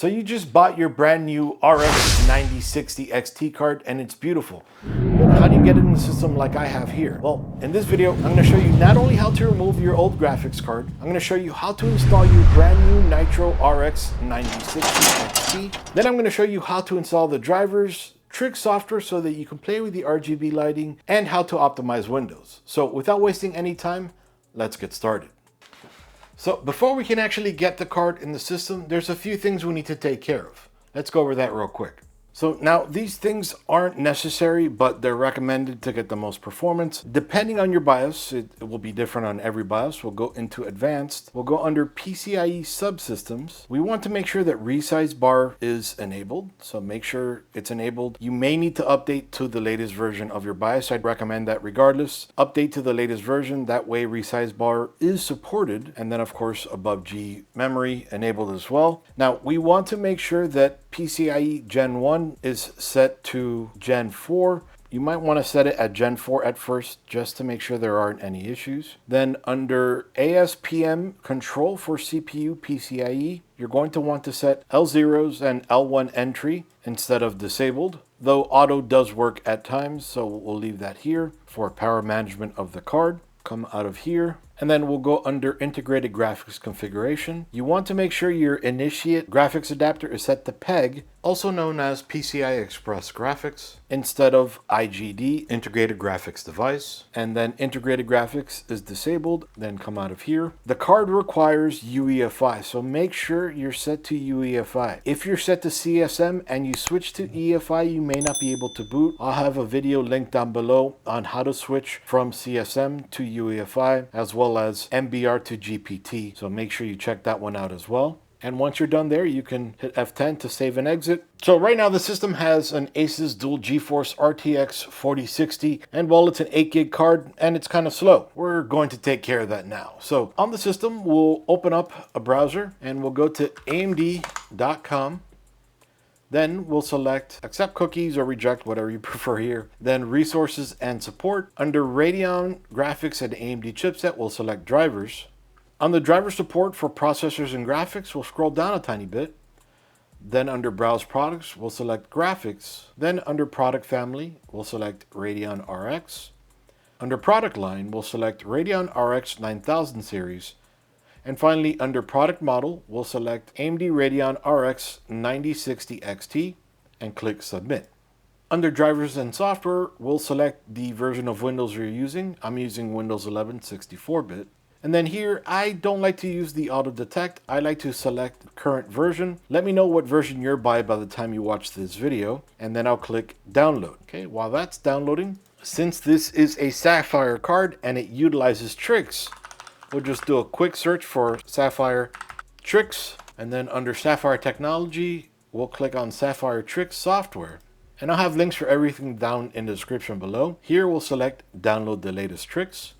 So you just bought your brand new RX 9060 XT card and it's beautiful. But how do you get it in the system like I have here? Well, in this video, I'm going to show you not only how to remove your old graphics card, I'm going to show you how to install your brand new Nitro RX 9060 XT. Then I'm going to show you how to install the drivers, TRIXX software so that you can play with the RGB lighting, and how to optimize Windows. So without wasting any time, let's get started. So before we can actually get the card in the system, there's a few things we need to take care of. Let's go over that real quick. So now these things aren't necessary, but they're recommended to get the most performance. Depending on your BIOS, it will be different on every BIOS. We'll go into advanced. We'll go under PCIe subsystems. We want to make sure that resize bar is enabled. So make sure it's enabled. You may need to update to the latest version of your BIOS. I'd recommend that regardless. Update to the latest version. That way resize bar is supported. And then of course above G memory enabled as well. Now we want to make sure that PCIe Gen 1 is set to Gen 4. You might want to set it at Gen 4 at first just to make sure there aren't any issues. Then under ASPM control for CPU PCIe, you're going to want to set L0s and L1 entry instead of disabled, though auto does work at times, so we'll leave that here for power management of the card. Come out of here. And then we'll go under integrated graphics configuration. You want to make sure your initiate graphics adapter is set to PEG, also known as PCI Express Graphics, instead of IGD, integrated graphics device. And then integrated graphics is disabled, then come out of here. The card requires UEFI, so make sure you're set to UEFI. If you're set to CSM and you switch to EFI, you may not be able to boot. I'll have a video linked down below on how to switch from CSM to UEFI, as well as MBR to GPT. So make sure you check that one out as well. And once you're done there, you can hit F10 to save and exit. So right now the system has an Asus Dual GeForce RTX 4060, and well, it's an 8 gig card and it's kind of slow. We're going to take care of that now. So on the system, we'll open up a browser and we'll go to amd.com. Then we'll select accept cookies or reject, whatever you prefer here. Then resources and support. Under Radeon graphics and AMD chipset, we'll select drivers. On the driver support for processors and graphics, we'll scroll down a tiny bit. Then under browse products, we'll select graphics. Then under product family, we'll select Radeon RX. Under product line, we'll select Radeon RX 9000 series. And finally, under product model, we'll select AMD Radeon RX 9060 XT and click submit. Under drivers and software, we'll select the version of Windows you're using. I'm using Windows 11 64-bit. And then here, I don't like to use the auto detect. I like to select current version. Let me know what version you're by the time you watch this video, and then I'll click download. Okay, while that's downloading, since this is a Sapphire card and it utilizes TRIXX, we'll just do a quick search for Sapphire TRIXX, and then under Sapphire Technology, we'll click on Sapphire TRIXX Software. And I'll have links for everything down in the description below. Here we'll select download the latest TRIXX.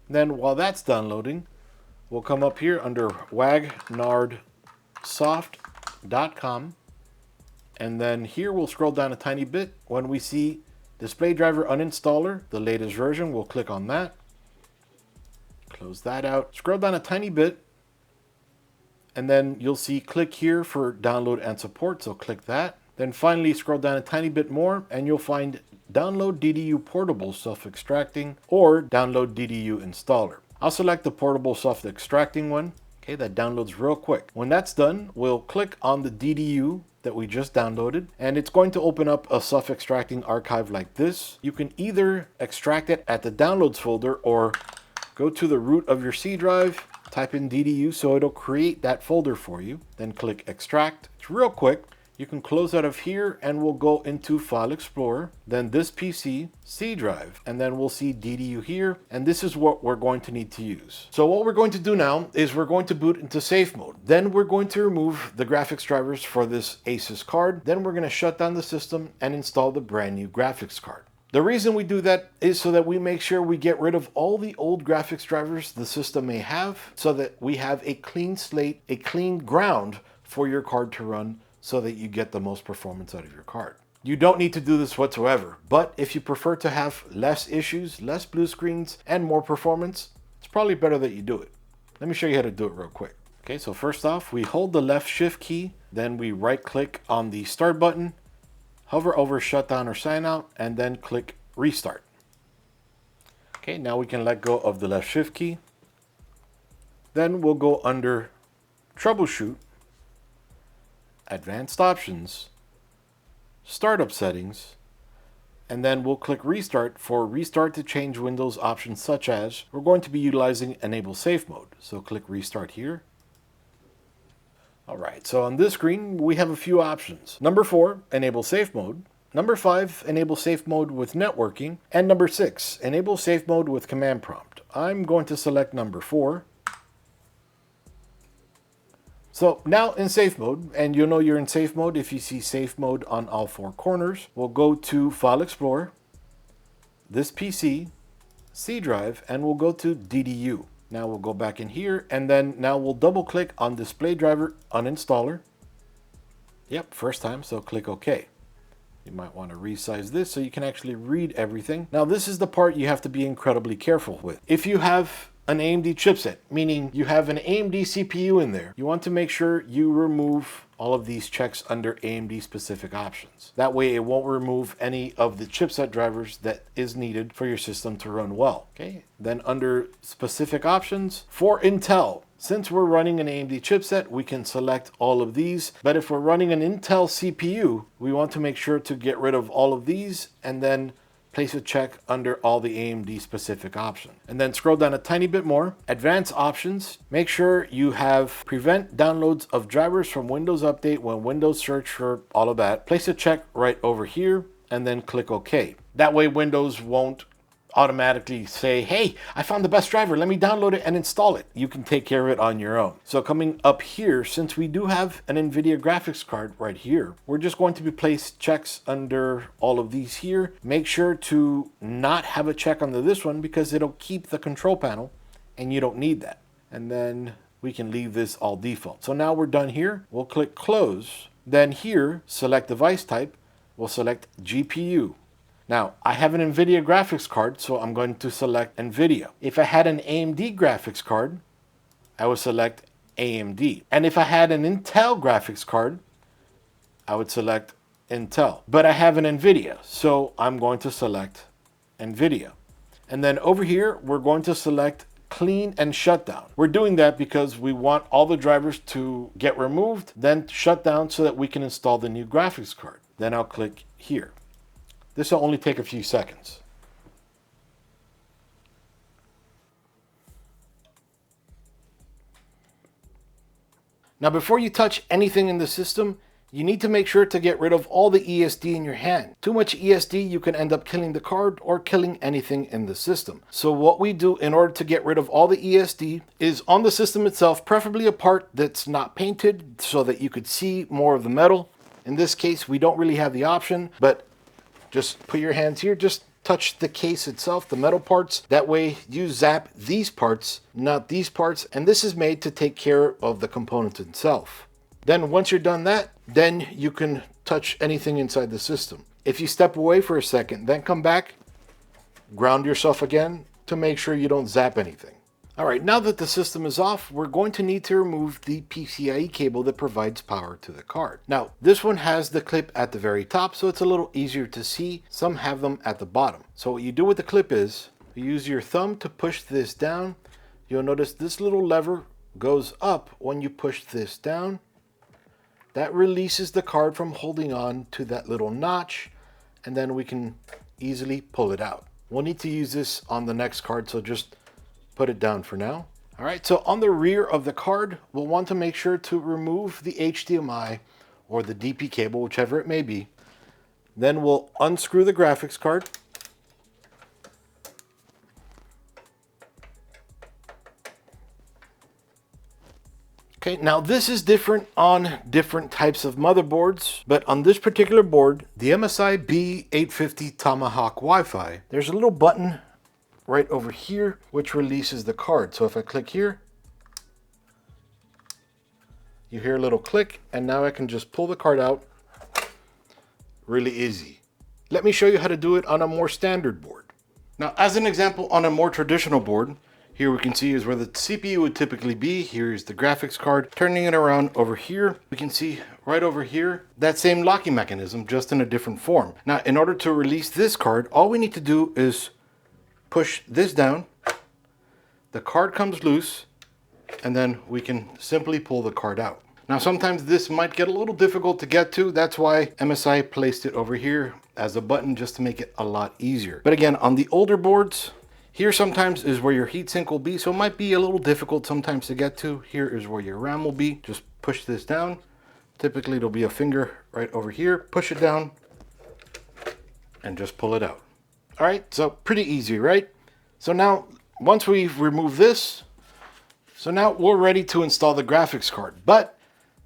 Then while that's downloading, we'll come up here under wagnardsoft.com. And then here we'll scroll down a tiny bit. When we see display driver uninstaller, the latest version, we'll click on that. Close that out. Scroll down a tiny bit. And then you'll see click here for download and support. So click that. Then finally scroll down a tiny bit more and you'll find download DDU portable self-extracting or download DDU installer. I'll select the portable self-extracting one. Okay, that downloads real quick. When that's done, we'll click on the DDU that we just downloaded, and it's going to open up a self-extracting archive like this. You can either extract it at the downloads folder or go to the root of your C drive, type in DDU so it'll create that folder for you. Then click extract. It's real quick. You can close out of here and we'll go into File Explorer, then this PC, C drive, and then we'll see DDU here. And this is what we're going to need to use. So what we're going to do now is we're going to boot into safe mode. Then we're going to remove the graphics drivers for this Asus card. Then we're going to shut down the system and install the brand new graphics card. The reason we do that is so that we make sure we get rid of all the old graphics drivers the system may have, so that we have a clean slate, a clean ground for your card to run, so that you get the most performance out of your card. You don't need to do this whatsoever, but if you prefer to have less issues, less blue screens, and more performance, it's probably better that you do it. Let me show you how to do it real quick. Okay, so first off, we hold the left shift key Then we right click on the start button, hover over shutdown or sign out, and then click restart. Okay, now we can let go of the left shift key. Then we'll go under troubleshoot, advanced options, startup settings, and then we'll click restart for restart to change Windows options, such as we're going to be utilizing enable safe mode. So click restart here. All right, so on this screen, we have a few options. Number 4, enable safe mode. Number 5, enable safe mode with networking. And number 6, enable safe mode with command prompt. I'm going to select number 4. So now in safe mode, and you'll know you're in safe mode if you see safe mode on all 4 corners, we'll go to File Explorer, this PC, C drive, and we'll go to DDU. Now we'll go back in here, and then now we'll double click on display driver uninstaller. Yep, first time, so click OK. You might want to resize this so you can actually read everything. Now this is the part you have to be incredibly careful with. If you have an AMD chipset, meaning you have an AMD CPU in there, you want to make sure you remove all of these checks under AMD specific options. That way it won't remove any of the chipset drivers that is needed for your system to run well. Okay, then under specific options for Intel, since we're running an AMD chipset, we can select all of these, but if we're running an Intel CPU, we want to make sure to get rid of all of these and then place a check under all the AMD specific options. And then scroll down a tiny bit more. Advanced options, make sure you have prevent downloads of drivers from Windows Update when Windows search for all of that. Place a check right over here and then click OK. That way Windows won't automatically say, hey, I found the best driver, let me download it and install it. You can take care of it on your own. So coming up here, since we do have an NVIDIA graphics card right here, we're just going to be placed checks under all of these here. Make sure to not have a check under this one because it'll keep the control panel and you don't need that. And then we can leave this all default. So now we're done here. We'll click close. Then here, select device type. We'll select GPU. Now, I have an NVIDIA graphics card, so I'm going to select NVIDIA. If I had an AMD graphics card, I would select AMD. And if I had an Intel graphics card, I would select Intel. But I have an NVIDIA, so I'm going to select NVIDIA. And then over here, we're going to select clean and shutdown. We're doing that because we want all the drivers to get removed, then shut down so that we can install the new graphics card. Then I'll click here. This will only take a few seconds. Now, before you touch anything in the system, you need to make sure to get rid of all the ESD in your hand. Too much ESD, you can end up killing the card or killing anything in the system. So what we do in order to get rid of all the ESD is on the system itself, preferably a part that's not painted so that you could see more of the metal. In this case, we don't really have the option, but just put your hands here, just touch the case itself, the metal parts. That way you zap these parts, not these parts. And this is made to take care of the component itself. Then once you're done that, then you can touch anything inside the system. If you step away for a second, then come back, ground yourself again to make sure you don't zap anything. All right, now that the system is off, we're going to need to remove the PCIe cable that provides power to the card. Now, this one has the clip at the very top, so it's a little easier to see. Some have them at the bottom. So what you do with the clip is, you use your thumb to push this down. You'll notice this little lever goes up when you push this down. That releases the card from holding on to that little notch, and then we can easily pull it out. We'll need to use this on the next card, so just put it down for now. All right, so on the rear of the card, we'll want to make sure to remove the HDMI or the DP cable, whichever it may be. Then we'll unscrew the graphics card. Okay, now this is different on different types of motherboards, but on this particular board, the MSI B850 Tomahawk Wi-Fi, there's a little button right over here which releases the card. So if I click here, you hear a little click, and now I can just pull the card out really easy. Let me show you how to do it on a more standard board. Now, as an example, on a more traditional board, Here we can see is where the CPU would typically be. Here's the graphics card. Turning it around over here, we can see right over here, that same locking mechanism, just in a different form. Now, in order to release this card, all we need to do is push this down. The card comes loose, and then we can simply pull the card out. Now, sometimes this might get a little difficult to get to. That's why MSI placed it over here as a button, just to make it a lot easier. But again, on the older boards, here sometimes is where your heatsink will be, so it might be a little difficult sometimes to get to. Here is where your RAM will be. Just push this down. Typically, there'll be a finger right over here. Push it down and just pull it out. All right, so pretty easy, right? So now, once we've removed this, so now we're ready to install the graphics card. But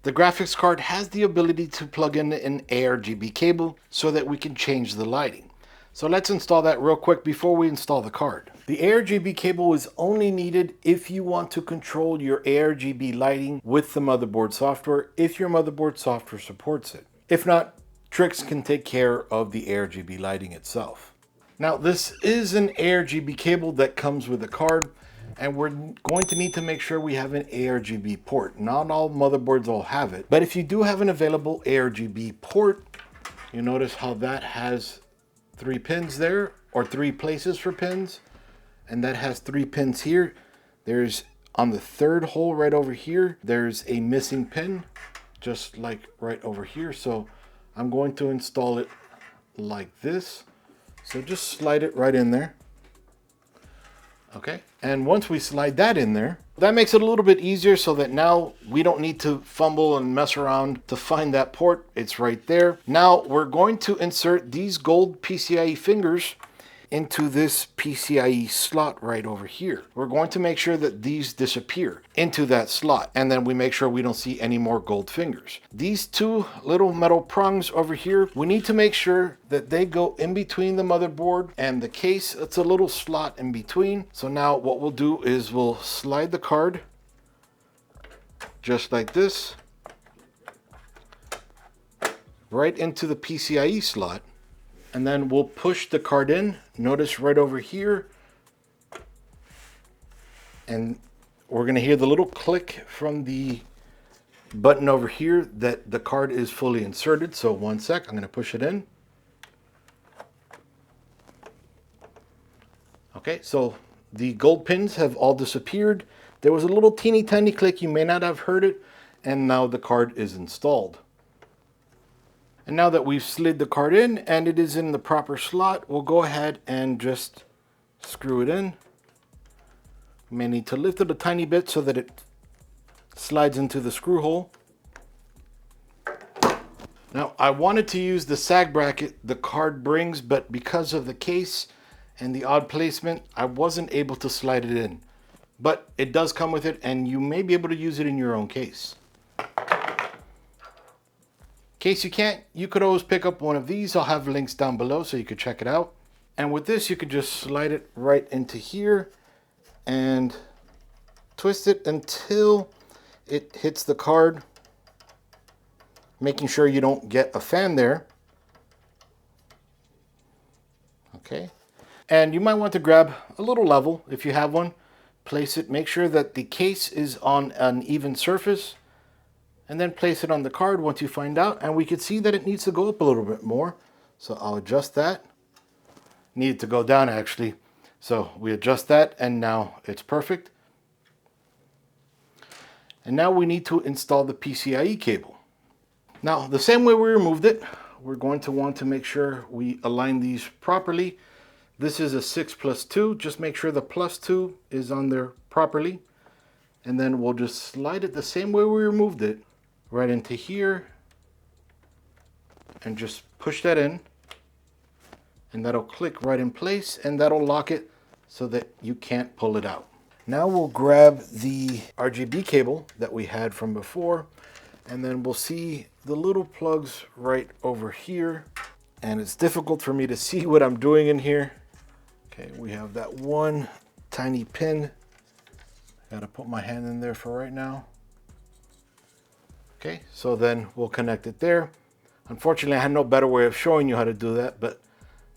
the graphics card has the ability to plug in an aRGB cable so that we can change the lighting. So let's install that real quick before we install the card. The aRGB cable is only needed if you want to control your aRGB lighting with the motherboard software, if your motherboard software supports it. If not, TRIXX can take care of the aRGB lighting itself. Now, this is an aRGB cable that comes with the card, and we're going to need to make sure we have an aRGB port. Not all motherboards will have it, but if you do have an available aRGB port, you notice how that has 3 pins there, or 3 places for pins, and that has 3 pins here. There's on the 3rd hole right over here, there's a missing pin, just like right over here. So I'm going to install it like this. So just slide it right in there. Okay, and once we slide that in there, that makes it a little bit easier, so that now we don't need to fumble and mess around to find that port. It's right there. Now we're going to insert these gold PCIe fingers into this PCIe slot right over here. We're going to make sure that these disappear into that slot, and then we make sure we don't see any more gold fingers. These 2 little metal prongs over here, we need to make sure that they go in between the motherboard and the case. It's a little slot in between. So now what we'll do is we'll slide the card just like this right into the PCIe slot. And then we'll push the card in. Notice right over here. And we're going to hear the little click from the button over here that the card is fully inserted. So one sec, I'm going to push it in. Okay, so the gold pins have all disappeared. There was a little teeny tiny click. You may not have heard it. And now the card is installed. And now that we've slid the card in and it is in the proper slot, we'll go ahead and just screw it in. You may need to lift it a tiny bit so that it slides into the screw hole. Now, I wanted to use the sag bracket the card brings, but because of the case and the odd placement, I wasn't able to slide it in. But it does come with it, and you may be able to use it in your own case. In case you can't, you could always pick up one of these. I'll have links down below so you could check it out. And with this, you could just slide it right into here and twist it until it hits the card, making sure you don't get a fan there. Okay. And you might want to grab a little level if you have one. Place it, make sure that the case is on an even surface, and then place it on the card once you find out. And we can see that it needs to go up a little bit more. So I'll adjust that. Needed to go down actually. So we adjust that and now it's perfect. And now we need to install the PCIe cable. Now the same way we removed it, we're going to want to make sure we align these properly. This is a 6+2. Just make sure the +2 is on there properly. And then we'll just slide it the same way we removed it right into here and just push that in, and that'll click right in place and that'll lock it so that you can't pull it out. Now we'll grab the RGB cable that we had from before, and then we'll see the little plugs right over here, and it's difficult for me to see what I'm doing in here. Okay, we have that one tiny pin. Gotta put my hand in there for right now. Okay, so then we'll connect it there. Unfortunately, I had no better way of showing you how to do that, but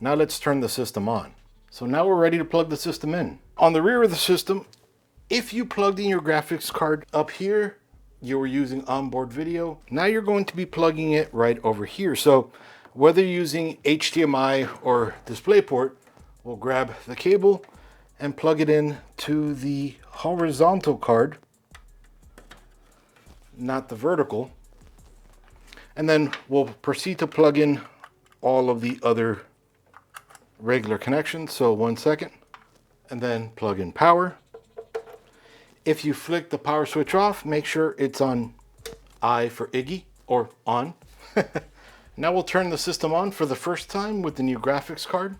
now let's turn the system on. So now we're ready to plug the system in. On the rear of the system, if you plugged in your graphics card up here, you were using onboard video. Now you're going to be plugging it right over here. So whether you're using HDMI or DisplayPort, we'll grab the cable and plug it in to the horizontal card, not the vertical. And then we'll proceed to plug in all of the other regular connections. So 1 second, and then plug in power. If you flick the power switch off, make sure it's on I for Iggy, or on. Now we'll turn the system on for the first time with the new graphics card.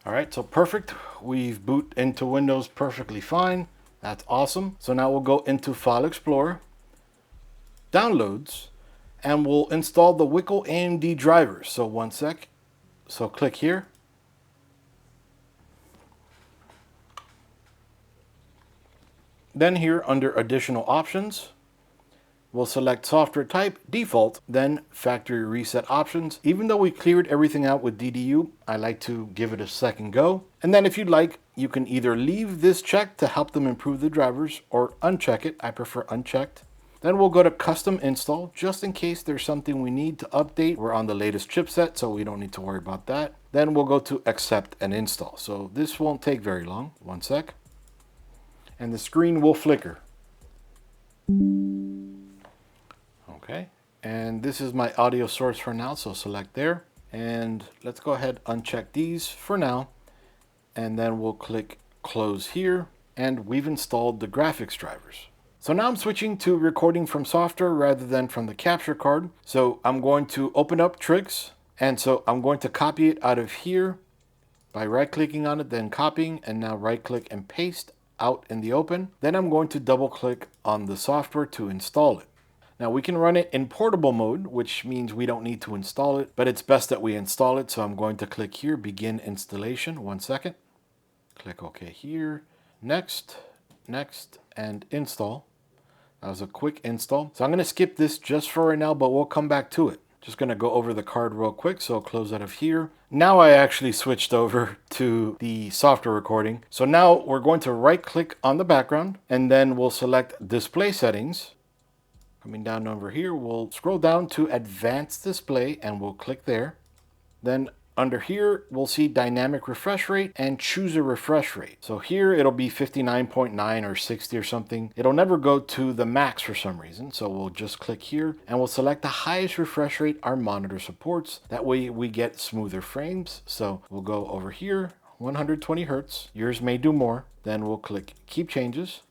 All right, so perfect. We've booted into Windows perfectly fine. That's awesome. So now we'll go into File Explorer, Downloads, and we'll install the Wickle AMD drivers. So 1 sec. So click here. Then here under Additional Options, we'll select Software Type, Default, then Factory Reset Options. Even though we cleared everything out with DDU, I like to give it a second go. And then if you'd like, you can either leave this checked to help them improve the drivers or uncheck it. I prefer unchecked. Then we'll go to Custom Install, just in case there's something we need to update. We're on the latest chipset, so we don't need to worry about that. Then we'll go to Accept and Install. So this won't take very long. 1 sec. And the screen will flicker. Okay, and this is my audio source for now, so select there. And let's go ahead and uncheck these for now. And then we'll click Close here, and we've installed the graphics drivers. So now I'm switching to recording from software rather than from the capture card. So I'm going to open up TRIXX, and so I'm going to copy it out of here by right-clicking on it, then copying, and now right-click and paste out in the open. Then I'm going to double-click on the software to install it. Now we can run it in portable mode, which means we don't need to install it, but it's best that we install it. So I'm going to click here, Begin Installation. 1 second. Click OK here. Next, next, and install. That was a quick install. So I'm going to skip this just for right now, but we'll come back to it. Just going to go over the card real quick. So I'll close out of here. Now I actually switched over to the software recording. So now we're going to right click on the background, and then we'll select Display Settings. Coming down over here, we'll scroll down to Advanced Display and we'll click there. Then under here, we'll see Dynamic Refresh Rate and choose a refresh rate. So here it'll be 59.9 or 60 or something. It'll never go to the max for some reason. So we'll just click here and we'll select the highest refresh rate our monitor supports. That way we get smoother frames. So we'll go over here, 120 Hertz. Yours may do more. Then we'll click Keep Changes.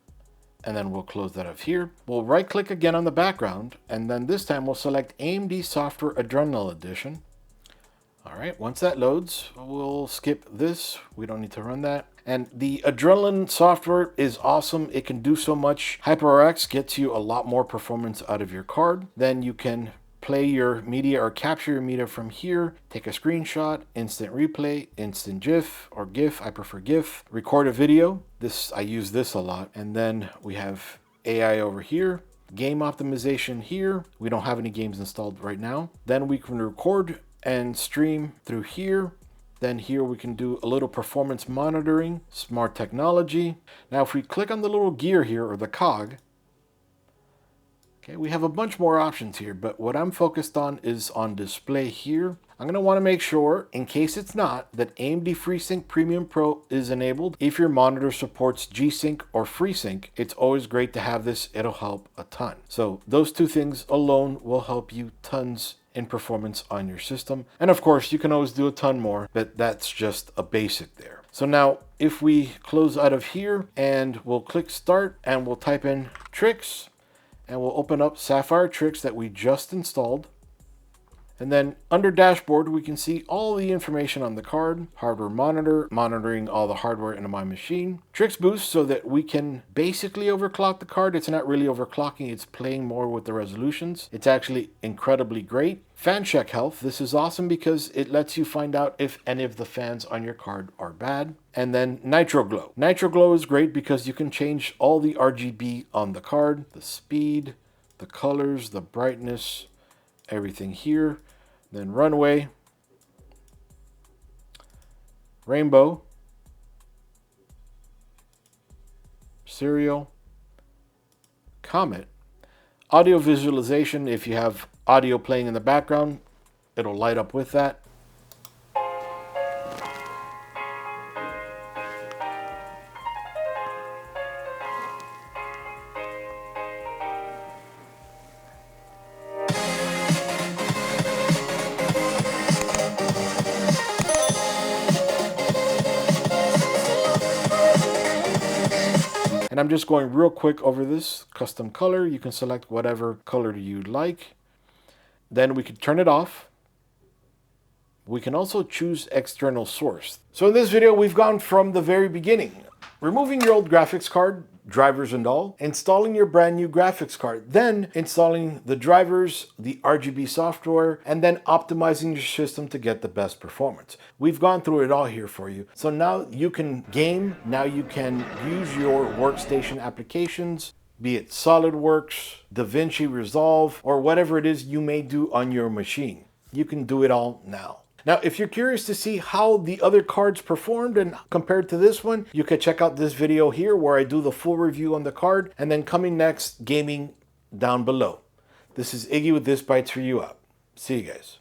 And then we'll close that up here. We'll right click again on the background, and then this time we'll select AMD Software Adrenal Edition. All right, once that loads, we'll skip this. We don't need to run that. And the Adrenaline software is awesome. It can do so much. HyperRX gets you a lot more performance out of your card. Then you can play your media or capture your media from here, take a screenshot, instant replay, instant GIF or GIF, I prefer GIF, record a video. I use this a lot. And then we have AI over here, game optimization here. We don't have any games installed right now. Then we can record and stream through here. Then here we can do a little performance monitoring, smart technology. Now if we click on the little gear here or the cog, okay, we have a bunch more options here, but what I'm focused on is on display here. I'm going to want to make sure, in case it's not, that AMD FreeSync Premium Pro is enabled. If your monitor supports G-Sync or FreeSync, it's always great to have this. It'll help a ton. So those two things alone will help you tons in performance on your system. And of course, you can always do a ton more, but that's just a basic there. So now if we close out of here and we'll click Start and we'll type in TRIXX, and we'll open up Sapphire TRIXX that we just installed. And then under dashboard, we can see all the information on the card, hardware monitor, monitoring all the hardware in my machine, TRIXX boost so that we can basically overclock the card. It's not really overclocking, it's playing more with the resolutions. It's actually incredibly great. Fan check health. This is awesome because it lets you find out if any of the fans on your card are bad. And then Nitro Glow. Nitro Glow is great because you can change all the RGB on the card, the speed, the colors, the brightness, everything here. Then runway, rainbow, serial, comet, audio visualization. If you have audio playing in the background, it'll light up with that. And I'm just going real quick over this custom color. You can select whatever color you'd like. Then we can turn it off. We can also choose external source. So in this video, we've gone from the very beginning. Removing your old graphics card, drivers and all, installing your brand new graphics card, then installing the drivers, the RGB software, and then optimizing your system to get the best performance. We've gone through it all here for you. So now you can game, now you can use your workstation applications, be it SolidWorks, DaVinci Resolve, or whatever it is you may do on your machine. You can do it all now. Now, if you're curious to see how the other cards performed and compared to this one, you can check out this video here where I do the full review on the card, and then coming next, gaming down below. This is Iggy with ThisBytesForYou out. See you guys.